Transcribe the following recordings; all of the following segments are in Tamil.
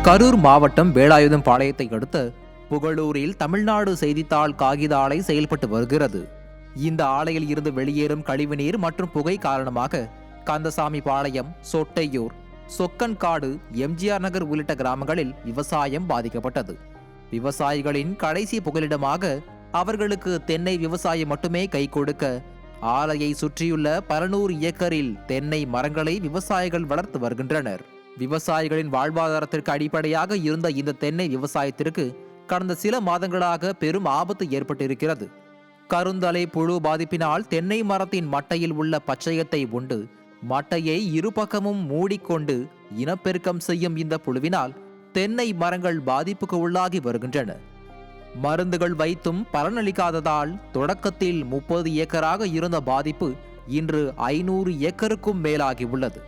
கரூர் மாவட்டம் வேலாயுதம் பாளையத்தை அடுத்த புகழூரில் தமிழ்நாடு செய்தித்தாள் காகித ஆலை செயல்பட்டு வருகிறது. இந்த ஆலையில் இருந்து வெளியேறும் கழிவுநீர் மற்றும் புகை காரணமாக கந்தசாமி பாளையம், சொட்டையூர், சொக்கன்காடு, எம்ஜிஆர் நகர் உள்ளிட்ட கிராமங்களில் விவசாயம் பாதிக்கப்பட்டது. விவசாயிகளின் கடைசி புகலிடமாக அவர்களுக்கு தென்னை விவசாயம் மட்டுமே கை கொடுக்க ஆலையை சுற்றியுள்ள 100 ஏக்கரில் தென்னை மரங்களை விவசாயிகள் வளர்த்து வருகின்றனர். விவசாயிகளின் வாழ்வாதாரத்திற்கு அடிப்படையாக இருந்த இந்த தென்னை விவசாயத்திற்கு கடந்த சில மாதங்களாக பெரும் ஆபத்து ஏற்பட்டிருக்கிறது. கருந்தலை புழு பாதிப்பினால் தென்னை மரத்தின் மட்டையில் உள்ள பச்சையத்தை உண்டு மட்டையை இருபக்கமும் மூடிக்கொண்டு இனப்பெருக்கம் செய்யும் இந்த புழுவினால் தென்னை மரங்கள் பாதிப்புக்கு உள்ளாகி வருகின்றன. மருந்துகள் வைத்தும் பலனளிக்காததால் தொடக்கத்தில் 30 ஏக்கராக இருந்த பாதிப்பு இன்று 500 ஏக்கருக்கும் மேலாகி உள்ளது.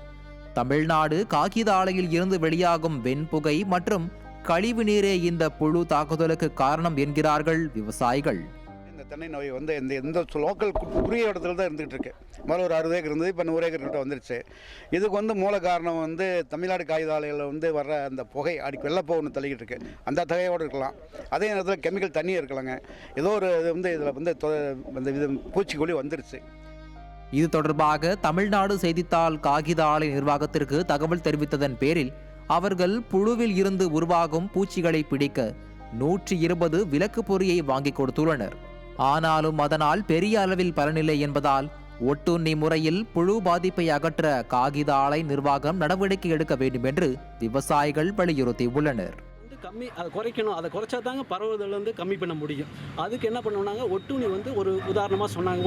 தமிழ்நாடு காகித ஆலையில் இருந்து வெளியாகும் வெண்புகை மற்றும் கழிவு நீரே இந்த புழு தாக்குதலுக்கு காரணம் என்கிறார்கள் விவசாயிகள். இந்த தென்னை நோய் இந்த லோக்கல் குறுகிய இடத்துல தான் இருந்துகிட்டு இருக்கு. முதல்ல ஒரு 60 ஏக்கர் இருந்தது, இப்போ 100 ஏக்கர் கிட்ட வந்துருச்சு. இதுக்கு மூல காரணம் தமிழ்நாடு காகித ஆலைகளில் வர்ற அந்த புகை அடிக்க வெள்ளப்போ ஒன்று தள்ளிக்கிட்டு இருக்கு. அந்த தகையோடு இருக்கலாம். அதே நேரத்தில் கெமிக்கல் தண்ணியும் இருக்கலாங்க. ஏதோ ஒரு இதில் பூச்சிக்கொல்லி வந்துருச்சு. இது தொடர்பாக தமிழ்நாடு செய்தித்தாள் காகித ஆலை நிர்வாகத்திற்கு தகவல் தெரிவித்ததன் பேரில் அவர்கள் புழுவில் இருந்து உருவாகும் பூச்சிகளை பிடிக்க 120 விளக்கு பொறியை வாங்கி கொடுத்துள்ளனர். ஆனாலும் அதனால் பெரிய அளவில் பலனில்லை என்பதால் ஒட்டுண்ணி முறையில் புழு பாதிப்பை அகற்ற காகித ஆலை நிர்வாகம் நடவடிக்கை எடுக்க வேண்டும் என்று விவசாயிகள் வலியுறுத்தியுள்ளனர். கம்மி அதை குறைக்கணும். அதை குறைச்சா தாங்க பரவுதல் கம்மி பண்ண முடியும். அதுக்கு என்ன பண்ணுவாங்க, ஒட்டுண்ணி ஒரு உதாரணமாக சொன்னாங்க.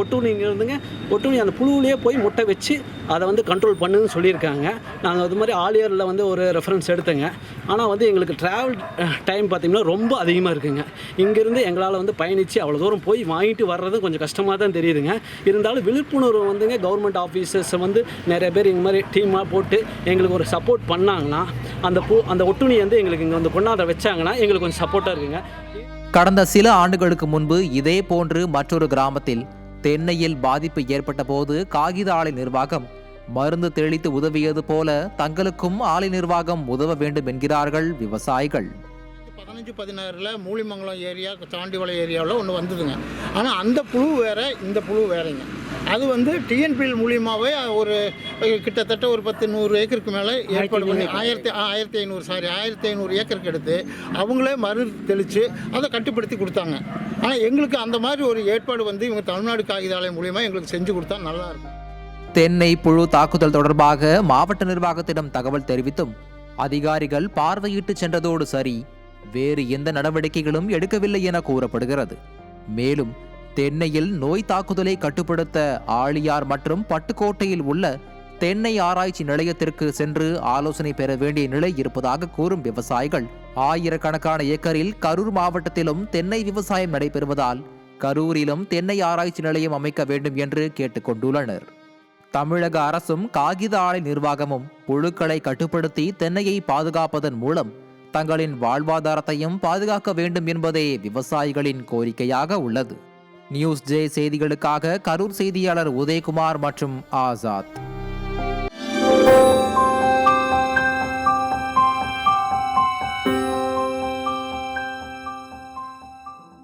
ஒட்டுண்ணி அந்த புழுவிலே போய் முட்டை வச்சு அதை கண்ட்ரோல் பண்ணுன்னு சொல்லியிருக்காங்க. நாங்கள் அது மாதிரி ஆலியரில் ஒரு ரெஃபரன்ஸ் எடுத்தேங்க. ஆனால் எங்களுக்கு ட்ராவல் டைம் பார்த்திங்கன்னா ரொம்ப அதிகமாக இருக்குங்க. இங்கேருந்து எங்களால் பயணித்து அவ்வளோ தூரம் போய் வாங்கிட்டு வர்றது கொஞ்சம் கஷ்டமாக தான் தெரியுதுங்க. இருந்தாலும் விழிப்புணர்வு கவர்மெண்ட் ஆஃபீஸர்ஸ் நிறைய பேர் இந்த மாதிரி டீமாக போட்டு எங்களுக்கு ஒரு சப்போர்ட் பண்ணாங்கன்னா அந்த ஒட்டுண்ணி எங்களுக்கு இங்கே கொண்டாட வச்சாங்கன்னா எங்களுக்கு கொஞ்சம் சப்போர்ட்டாக இருக்குங்க. கடந்த சில ஆண்டுகளுக்கு முன்பு இதே போன்று மற்றொரு கிராமத்தில் தென்னையில் பாதிப்பு ஏற்பட்ட போது காகித ஆலை நிர்வாகம் மருந்து தெளித்து உதவியது போல தங்களுக்கும் ஆலை நிர்வாகம் உதவ வேண்டும் என்கிறார்கள் விவசாயிகள். 15-16 மூலிமங்கலம் ஏரியா, தாண்டிவளை ஏரியாவில் ஒன்று வந்ததுங்க. ஆனால் அந்த புழு வேறு, இந்த புழு வேறைங்க. அது டிஎன்பிஎல் மூலியமாகவே ஒரு கிட்டத்தட்ட ஒரு 10-100 ஏக்கருக்கு மேலே ஏற்பாடு பண்ணி 1500 ஏக்கருக்கு எடுத்து அவங்களே மருந்து தெளித்து அதை கட்டுப்படுத்தி கொடுத்தாங்க. ஆனால் எங்களுக்கு அந்த மாதிரி ஒரு ஏற்பாடு இவங்க தமிழ்நாடு காகித ஆலை மூலியமாக எங்களுக்கு செஞ்சு கொடுத்தா நல்லாயிருக்கும். தென்னை புழு தாக்குதல் தொடர்பாக மாவட்ட நிர்வாகத்திடம் தகவல் தெரிவித்தும் அதிகாரிகள் பார்வையிட்டு சென்றதோடு சரி, வேறு எந்த நடவடிக்கைகளும் எடுக்கவில்லை என கூறப்படுகிறது. மேலும் தென்னையில் நோய் தாக்குதலை கட்டுப்படுத்த ஆழியார் மற்றும் பட்டுக்கோட்டையில் உள்ள தென்னை ஆராய்ச்சி நிலையத்திற்கு சென்று ஆலோசனை பெற வேண்டிய நிலை இருப்பதாக கூறும் விவசாயிகள் ஆயிரக்கணக்கான ஏக்கரில் கரூர் மாவட்டத்திலும் தென்னை விவசாயம் நடைபெறுவதால் கரூரிலும் தென்னை ஆராய்ச்சி நிலையம் அமைக்க வேண்டும் என்று கேட்டுக்கொண்டுள்ளனர். தமிழக அரசும் காகித ஆலை நிர்வாகமும் புழுக்களை கட்டுப்படுத்தி தென்னையை பாதுகாப்பதன் மூலம் தங்களின் வாழ்வாதாரத்தையும் பாதுகாக்க வேண்டும் என்பதே விவசாயிகளின் கோரிக்கையாக உள்ளது. நியூஸ் ஜே செய்திகளுக்காக கரூர் செய்தியாளர் உதயகுமார் மற்றும் ஆசாத்.